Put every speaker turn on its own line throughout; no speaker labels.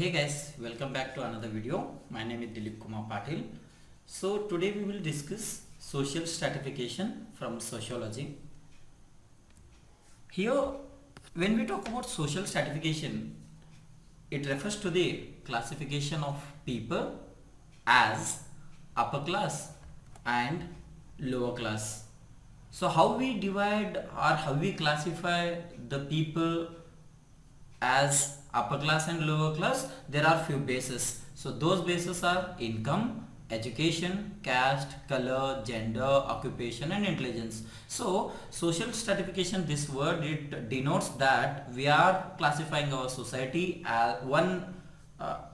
Hey guys, welcome back to another video. My name is Dilip Kumar Patil. So today we will discuss social stratification from sociology. Here when we talk about social stratification, it refers to the classification of people as upper class and lower class. So how we divide or how we classify the people as upper class and lower class, there are few bases. So those bases are income, education, caste, color, gender, occupation and intelligence. So social stratification, this word, it denotes that we are classifying our society as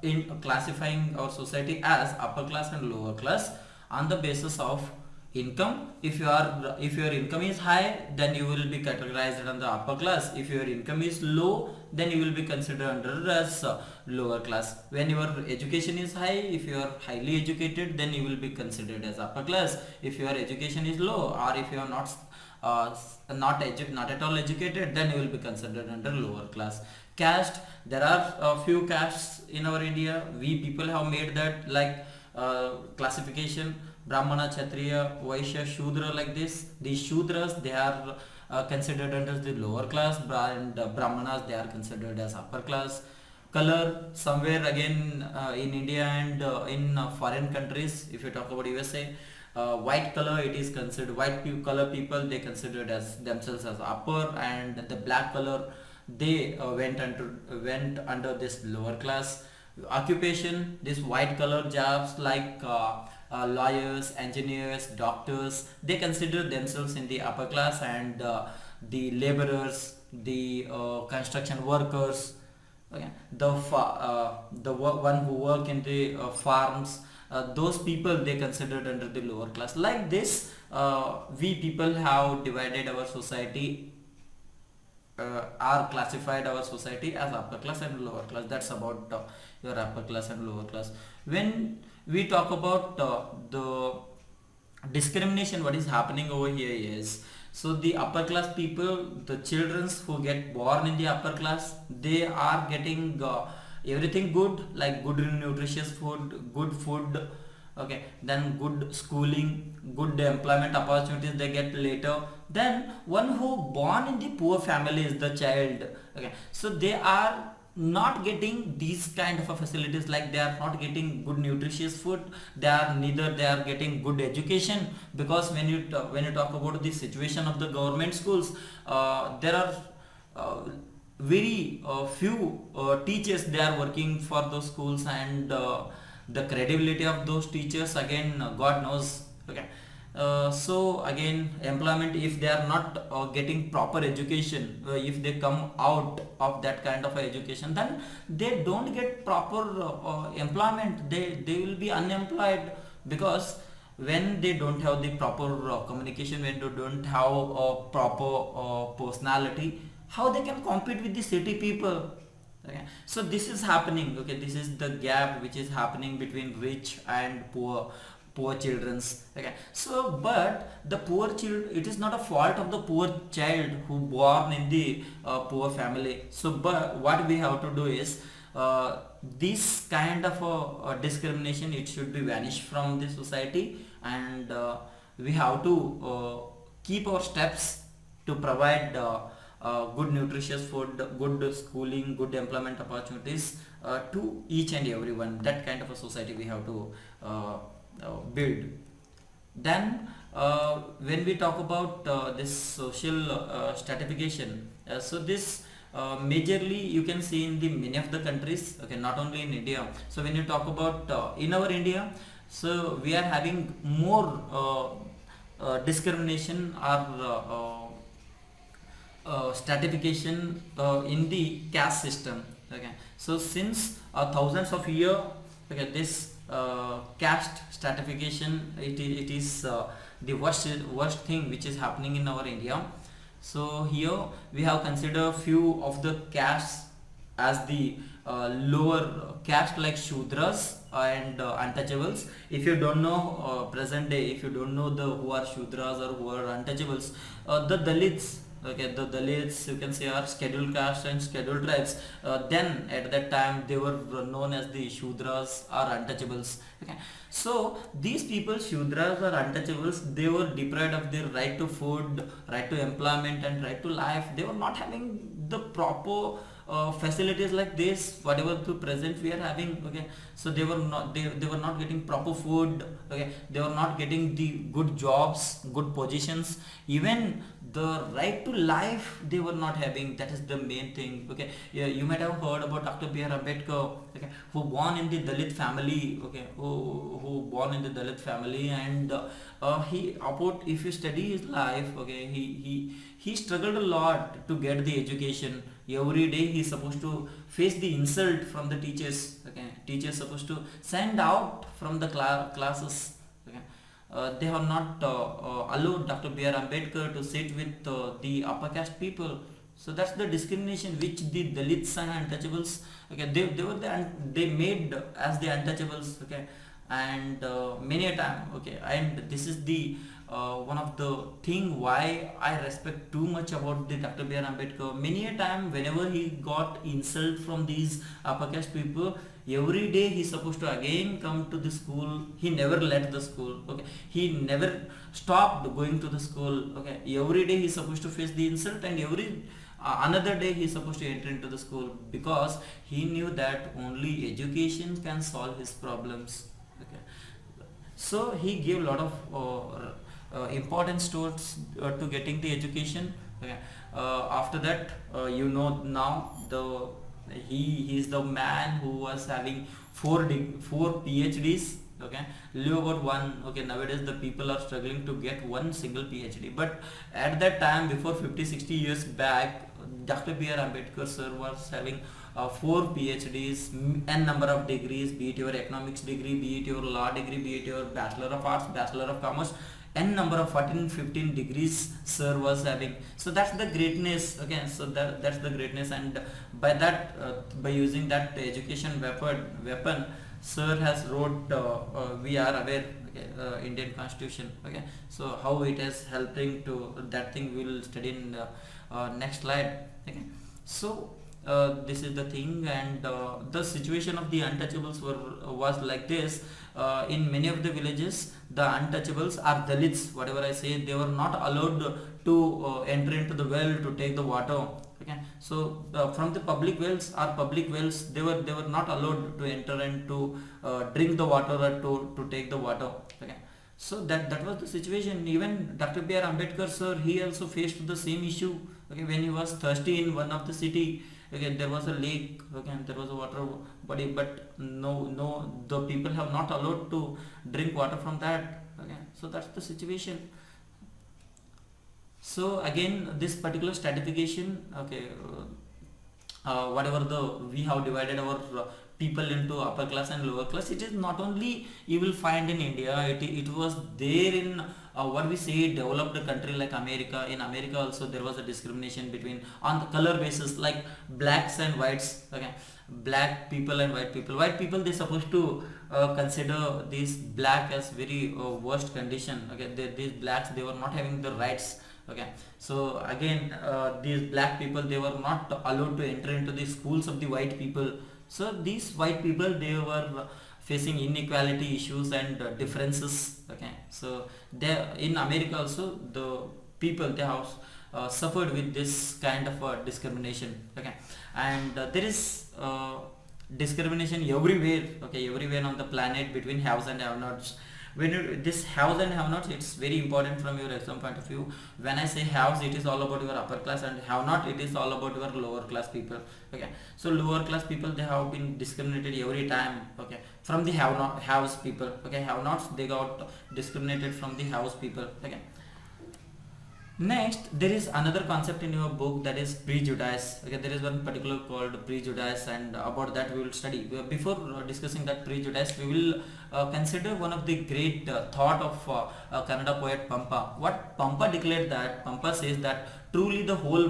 in classifying our society as upper class and lower class on the basis of income. If your income is high, then you will be categorized under upper class. If your income is low, then you will be considered under as lower class. When your education is high, if you are highly educated, then you will be considered as upper class. If your education is low, or if you are not at all educated, then you will be considered under lower class. Caste, there are a few castes in our India. We people have made that like classification: Brahmana, Kshatriya, Vaishya, Shudra, like this. These Shudras, they are considered under the lower class, and Brahmanas, they are considered as upper class. Color, somewhere again in India and in foreign countries, if you talk about USA, white color, it is considered, color people, they considered as themselves as upper, and the black color, they went under this lower class. Occupation, this white color jobs like lawyers, engineers, doctors, they consider themselves in the upper class, and the laborers, the construction workers, okay, one who work in the farms, those people, they considered under the lower class. Like this, we people have divided our society, are classified our society as upper class and lower class. That's about your upper class and lower class. When we talk about the discrimination, what is happening over here is, so the upper class people, the children who get born in the upper class, they are getting everything good, like good nutritious food, good food, okay, then good schooling, good employment opportunities they get later. Then one who born in the poor family is the child, okay, so they are not getting these kind of facilities, like they are not getting good nutritious food, they are getting good education. Because when you talk about the situation of the government schools, there are very few teachers, they are working for those schools, and the credibility of those teachers, again, God knows, okay. So again, employment, if they are not getting proper education, if they come out of that kind of education, then they don't get proper employment, they will be unemployed. Because when they don't have the proper communication, when they don't have a proper personality, how they can compete with the city people? Okay, so this is happening, okay, this is the gap which is happening between rich and poor children's, okay. So but the poor child, it is not a fault of the poor child who born in the poor family. So but what we have to do is, this kind of discrimination, it should be vanished from the society, and we have to keep our steps to provide good nutritious food, good schooling, good employment opportunities to each and everyone. That kind of a society we have to build. Then when we talk about this social stratification, so this majorly you can see in the many of the countries, okay, not only in India. So when you talk about in our India, so we are having more discrimination or stratification in the caste system, okay. So since thousands of years, okay, this caste stratification, it is the worst thing which is happening in our India. So here we have considered few of the castes as the lower caste, like Shudras and untouchables. If you don't know present day, if you don't know the who are Shudras or who are untouchables, the Dalits, okay, the Dalits, you can say, are scheduled caste and scheduled tribes. Then at that time they were known as the Shudras or untouchables. Okay, so these people, Shudras or untouchables, they were deprived of their right to food, right to employment, and right to life. They were not having the proper facilities like this whatever to present we are having. Okay, so they were not getting proper food. Okay, they were not getting the good jobs, good positions, even the right to life they were not having. That is the main thing. Okay, yeah, you might have heard about Dr. B.R. Ambedkar, okay, who born in the Dalit family. Okay, who born in the Dalit family, and he about, if you study his life, okay, he struggled a lot to get the education. Every day he is supposed to face the insult from the teachers. Okay, teachers supposed to send out from the classes. Okay, they have not allowed Dr. B.R. Ambedkar to sit with the upper caste people. So that's the discrimination which the Dalits and untouchables, okay, they were they made as the untouchables. Okay, and many a time, okay, and this is the one of the thing why I respect too much about the Dr. B.R. Ambedkar. Many a time whenever he got insult from these upper caste people, every day he's supposed to again come to the school. He never left the school. Okay, he never stopped going to the school. Okay, every day he's supposed to face the insult, and every another day he's supposed to enter into the school, because he knew that only education can solve his problems. Okay, so he gave a lot of importance to getting the education. Okay, after that, now he is the man who was having four PhDs. Okay, live about one. Okay, nowadays the people are struggling to get one single PhD, but at that time, before 50-60 years back, Dr. B.R. Ambedkar sir was having four PhDs, n number of degrees, be it your economics degree, be it your law degree, be it your Bachelor of Arts, Bachelor of Commerce, n number of 14-15 degrees sir was having. So that's the greatness. Okay, so that's the greatness, and by that, by using that education weapon, sir has wrote, we are aware, okay, Indian Constitution. Okay, so how it is helping to that thing we will study in next slide. Okay, so this is the thing, and the situation of the untouchables was like this. In many of the villages, the untouchables are Dalits, whatever I say, they were not allowed to enter into the well to take the water. Okay, so from the public wells, they were not allowed to enter and to drink the water or to take the water. Okay, so that was the situation. Even Dr. B.R. Ambedkar sir, he also faced the same issue. Okay, when he was thirsty in one of the city, okay, there was a lake, okay, and there was a water body, but no, the people have not allowed to drink water from that. Okay, so that's the situation. So again, this particular stratification, okay, whatever we have divided our people into upper class and lower class, it is not only you will find in India, it was there in what we say developed country like America. In America also there was a discrimination between on the color basis, like blacks and whites. Okay, black people and white people, they supposed to consider these black as very worst condition. Okay, these blacks, they were not having the rights. Okay, so again, these black people, they were not allowed to enter into the schools of the white people. So these white people, they were facing inequality issues and differences. Okay, so they, in America also, the people, they have suffered with this kind of discrimination. Okay, and there is discrimination everywhere. Okay, everywhere on the planet between haves and have-nots. When this haves and have-nots, it's very important from your exam point of view. When I say haves, it is all about your upper class, and have-not, it is all about your lower class people. Okay, so lower class people, they have been discriminated every time. Okay, from the haves people. Okay, have-nots, they got discriminated from the haves people. Okay. Next, there is another concept in your book, that is prejudice. Okay, there is one particular called prejudice, and about that we will study. Before discussing that prejudice, we will consider one of the great thought of Kannada poet Pampa. What Pampa declared, that Pampa says that truly the whole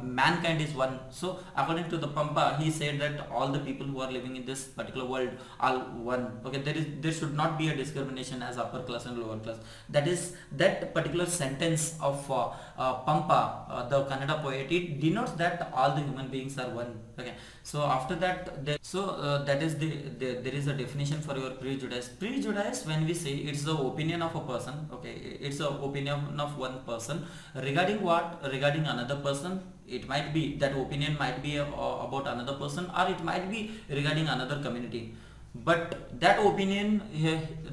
mankind is one. So according to the Pampa, he said that all the people who are living in this particular world are one. Okay, there should not be a discrimination as upper class and lower class. That is that particular sentence of Pampa, the Kannada poet. It denotes that all the human beings are one. Okay, so after that, that is there is a definition for your prejudice. Prejudice, when we say, it's the opinion of a person. Okay, it's the opinion of one person regarding what? Regarding another person. It might be that opinion might be about another person, or it might be regarding another community. But that opinion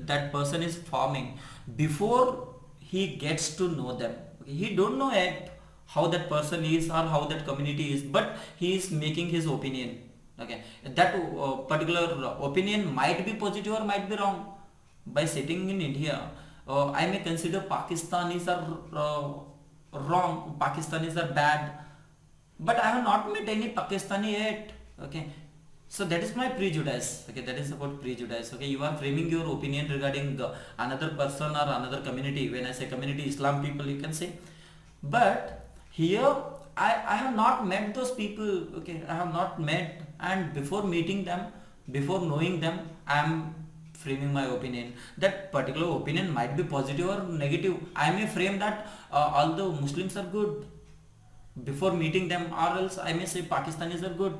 that person is forming before he gets to know them. Okay, he don't know yet how that person is or how that community is, but he is making his opinion. Okay, that particular opinion might be positive or might be wrong. By sitting in India, I may consider Pakistanis are wrong, Pakistanis are bad, but I have not met any Pakistani yet. Okay, so that is my prejudice. Okay, that is about prejudice. Okay, you are framing your opinion regarding another person or another community. When I say community, Islam people, you can say. But here I have not met those people. Okay, I have not met, and before meeting them, before knowing them, I am framing my opinion. That particular opinion might be positive or negative. I may frame that all the Muslims are good before meeting them, or else I may say Pakistanis are good.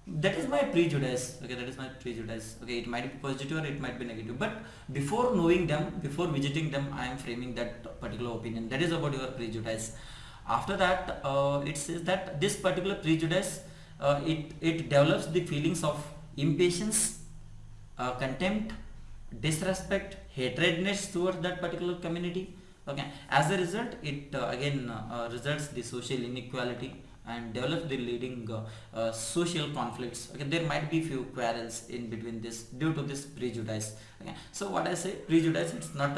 That is my prejudice. Okay, that is my prejudice. Okay, it might be positive or it might be negative, but before knowing them, before visiting them, I am framing that particular opinion. That is about your prejudice. After that, it says that this particular prejudice, it develops the feelings of impatience, contempt, disrespect, hatredness towards that particular community. Okay, as a result, it again results the social inequality and develops the leading social conflicts. Okay, there might be few quarrels in between this due to this prejudice. Okay, so what I say, prejudice, it's not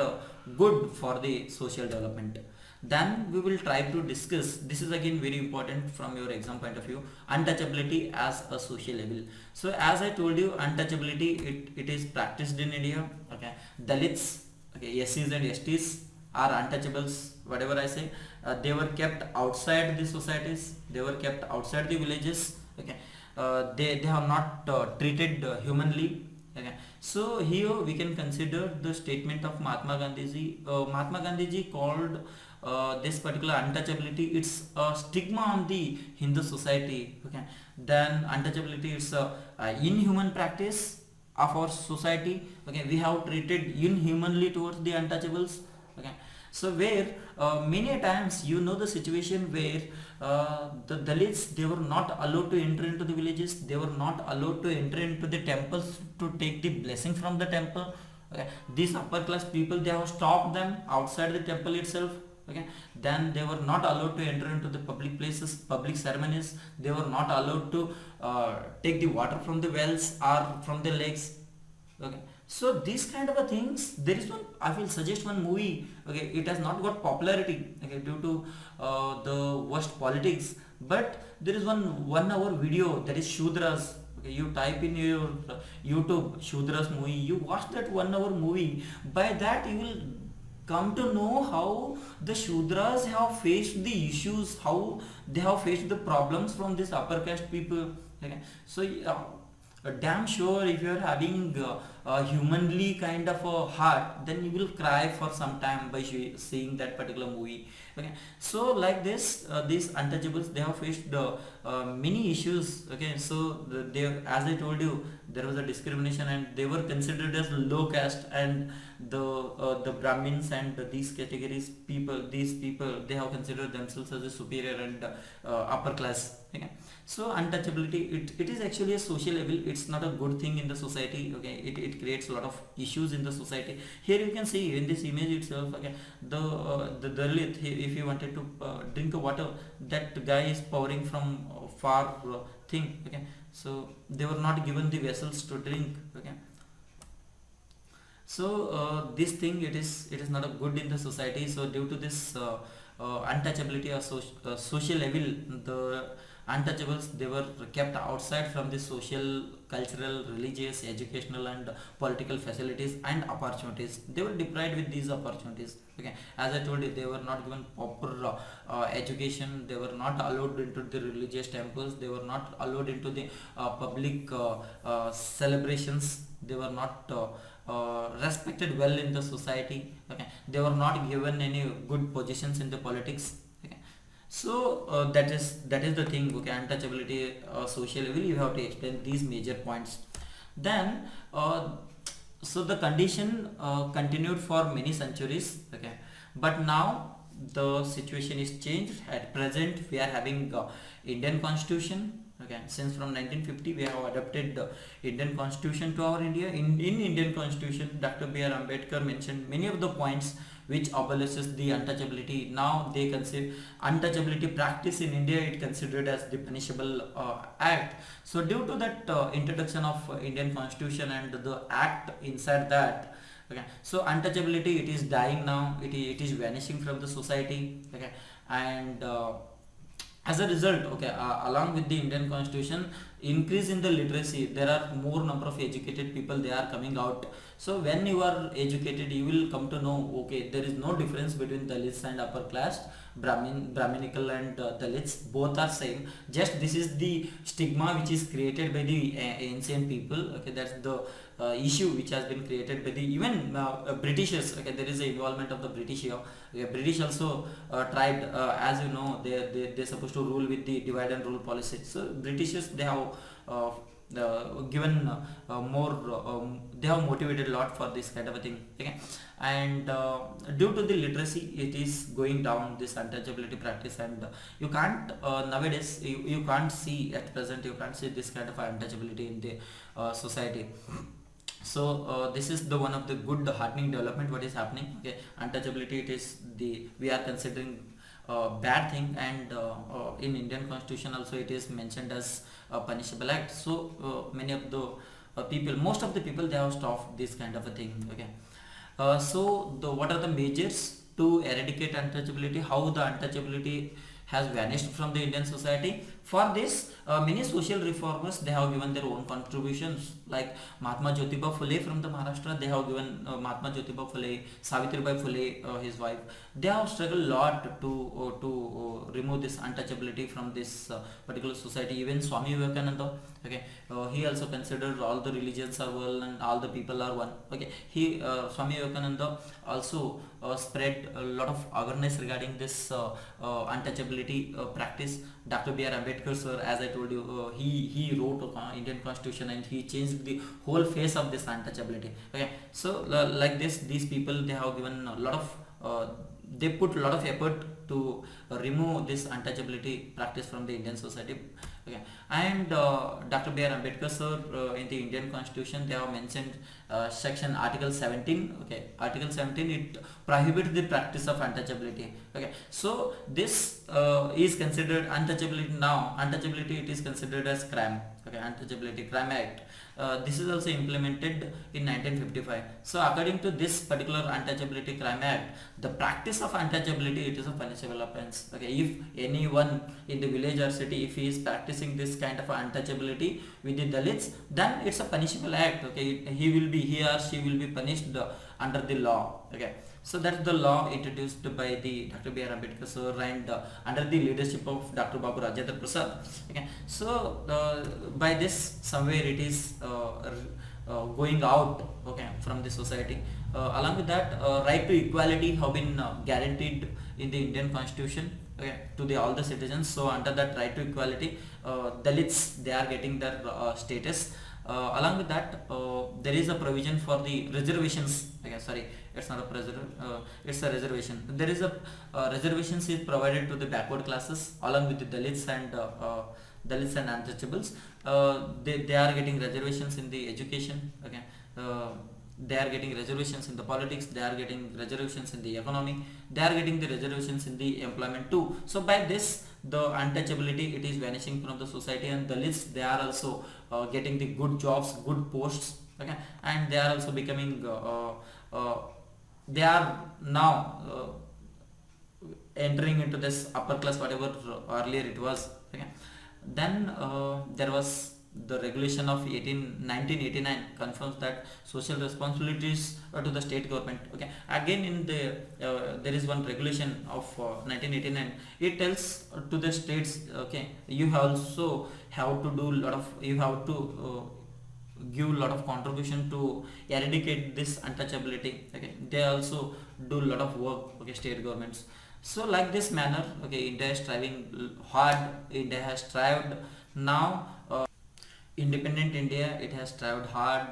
good for the social development. Then we will try to discuss, this is again very important from your exam point of view, untouchability as a social level. So as I told you, untouchability, it is practiced in India. Okay, Dalits, okay, SCs and STs are untouchables. Whatever I say, they were kept outside the societies, they were kept outside the villages. Okay, they have not treated humanly. Okay, so here we can consider the statement of Mahatma Gandhiji. Mahatma Gandhiji called this particular untouchability, it's a stigma on the Hindu society. Okay, then untouchability, it's a inhuman practice of our society. Okay, we have treated inhumanly towards the untouchables. Okay, so where many times, you know, the situation where the Dalits, they were not allowed to enter into the villages, they were not allowed to enter into the temples to take the blessing from the temple. Okay, these upper class people, they have stopped them outside the temple itself. Okay, then they were not allowed to enter into the public places, public ceremonies. They were not allowed to take the water from the wells or from the lakes. Okay, so these kind of a things, there is one, I will suggest one movie. Okay, it has not got popularity, okay, due to the worst politics, but there is one hour video, that is Shudras. Okay, you type in your YouTube Shudras movie, you watch that 1 hour movie. By that you will come to know how the Shudras have faced the issues, how they have faced the problems from this upper caste people. Okay, so damn sure, if you are having a humanly kind of a heart, then you will cry for some time by seeing that particular movie. Okay, so like this, these untouchables, they have faced many issues. Okay, so they, as I told you, there was a discrimination and they were considered as low caste, and the Brahmins and these categories people, these people, they have considered themselves as a superior and upper class. Okay, so untouchability, it is actually a social level, it's not a good thing in the society. Okay, it creates a lot of issues in the society. Here you can see in this image itself, okay, the Dalit, if you wanted to drink water, that guy is pouring from far thing. Okay, so they were not given the vessels to drink. Okay, so this thing, it is not a good in the society. So due to this untouchability or social level, Untouchables, they were kept outside from the social, cultural, religious, educational and political facilities and opportunities. They were deprived with these opportunities. Okay, as I told you, they were not given proper education. They were not allowed into the religious temples. They were not allowed into the public celebrations. They were not respected well in the society. Okay, they were not given any good positions in the politics. Okay, so that is the thing. Okay, untouchability, social level, you have to explain these major points. Then so the condition continued for many centuries. Okay, but now the situation is changed. At present we are having Indian constitution. Okay, since from 1950 we have adopted the Indian constitution to our India. In Indian constitution, Dr. B.R. Ambedkar mentioned many of the points which abolishes the untouchability. Now they consider untouchability practice in India, it considered as the punishable act. So due to that introduction of Indian constitution and the act inside that, okay, so untouchability, it is dying now. It is vanishing from the society. Okay, and as a result, okay, along with the Indian constitution, increase in the literacy, there are more number of educated people, they are coming out. So when you are educated, you will come to know, okay, there is no difference between Dalits and upper caste, Brahminical and Dalits, both are same. Just this is the stigma which is created by the ancient people. Okay, that's the issue which has been created by the even Britishers. Okay, there is a involvement of the British here. Okay, British also tried, as you know, they're supposed to rule with the divide and rule policy. So Britishers, they have given more, they have motivated a lot for this kind of a thing. Okay, and due to the literacy, it is going down, this untouchability practice, and you can't nowadays, you can't see at present, you can't see this kind of untouchability in the society. So this is the one of the good heartening development what is happening. Okay, untouchability, it is the, we are considering bad thing, and in Indian constitution also it is mentioned as a punishable act. So many of the people, most of the people, they have stopped this kind of a thing. Okay, so what are the measures to eradicate untouchability, how the untouchability has vanished from the Indian society? For this, many social reformers, they have given their own contributions, like Mahatma Jyotiba Phule from the Maharashtra. They have given Mahatma Jyotiba Phule, Savitribai Phule, his wife, they have struggled a lot to remove this untouchability from this particular society. Even Swami Vivekananda, okay, he also considered all the religions are one and all the people are one. Okay, he Swami Vivekananda also spread a lot of awareness regarding this untouchability practice. Dr. B.R. Ambedkar sir, as I told you, he wrote Indian constitution and he changed the whole face of this untouchability. Okay, so like this, these people, they have given a lot of they put a lot of effort to remove this untouchability practice from the Indian society. Okay, and Dr. B.R. Ambedkar sir, in the Indian constitution, they have mentioned section article 17. Okay, article 17, it prohibits the practice of untouchability. Okay, so this is considered untouchability. Now untouchability, it is considered as crime. Okay, untouchability crime act, this is also implemented in 1955. So according to this particular untouchability crime act, the practice of untouchability, it is a punishable offense. Okay, if anyone in the village or city, if he is practicing this kind of untouchability with the Dalits, then it's a punishable act. Okay, he or she will be punished under the law. Okay, so that's the law introduced by the Dr. B.R. Ambedkar sir, and under the leadership of Dr. Babu Rajendra Prasad. Okay, so by this, somewhere it is going out, okay, from the society. Along with that, right to equality have been guaranteed in the Indian constitution, okay, to the all the citizens. So under that right to equality, Dalits, they are getting their status. Along with that, there is a provision for the reservations. Okay, sorry, it's not a it's a reservation. There is a reservations is provided to the backward classes along with the Dalits and untouchables. They are getting reservations in the education. Okay, they are getting reservations in the politics, they are getting reservations in the economy, they are getting the reservations in the employment too. So by this, the untouchability, it is vanishing from the society, and the Dalits, they are also getting the good jobs, good posts. Okay, and they are also becoming they are now entering into this upper class, whatever earlier it was. Okay, Then there was the regulation of 1989 confirms that social responsibilities to the state government. Okay, again in the there is one regulation of 1989. It tells to the states, okay, you also have to do lot of, you have to give a lot of contribution to eradicate this untouchability. Okay, they also do a lot of work, okay, state governments. So like this manner, okay, India is striving hard. India has strived now, independent India, it has strived hard,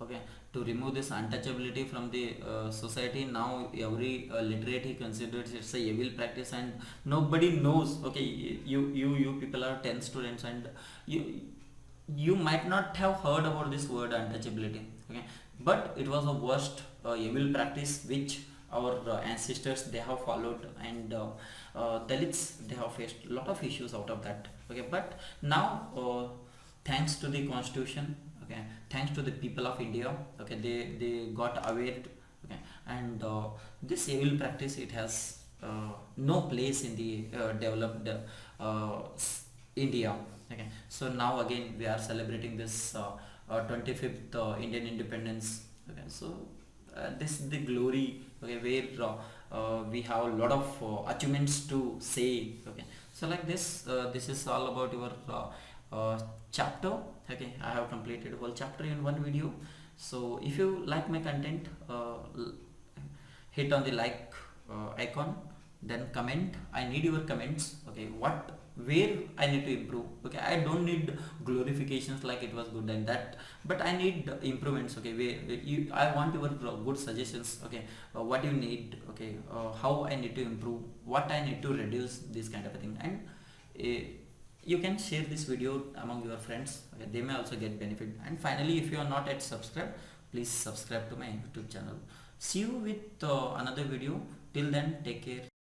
okay, to remove this untouchability from the society. Now every literate he considers it's a evil practice, and nobody knows. Okay, you people are 10 students, and you might not have heard about this word untouchability. Okay, but it was a worst evil practice which our ancestors they have followed, and Dalits they have faced a lot of issues out of that. Okay, but now thanks to the constitution, okay, thanks to the people of India, okay, they got aware, okay, and this evil practice, it has no place in the developed India. Okay, so now again we are celebrating this 25th Indian independence. Okay, so this is the glory, okay, where we have a lot of achievements to say. Okay, so like this is all about your chapter. Okay, I have completed whole chapter in one video. So if you like my content, hit on the like icon, then comment. I need your comments. Okay, what, where I need to improve. Okay, I don't need glorifications like it was good and that, but I need improvements. Okay, where you, I want your good suggestions. Okay, what you need. Okay, how I need to improve, what I need to reduce, this kind of a thing. And you can share this video among your friends. Okay, they may also get benefit. And finally, if you are not yet subscribed, please subscribe to my YouTube channel. See you with another video. Till then, take care.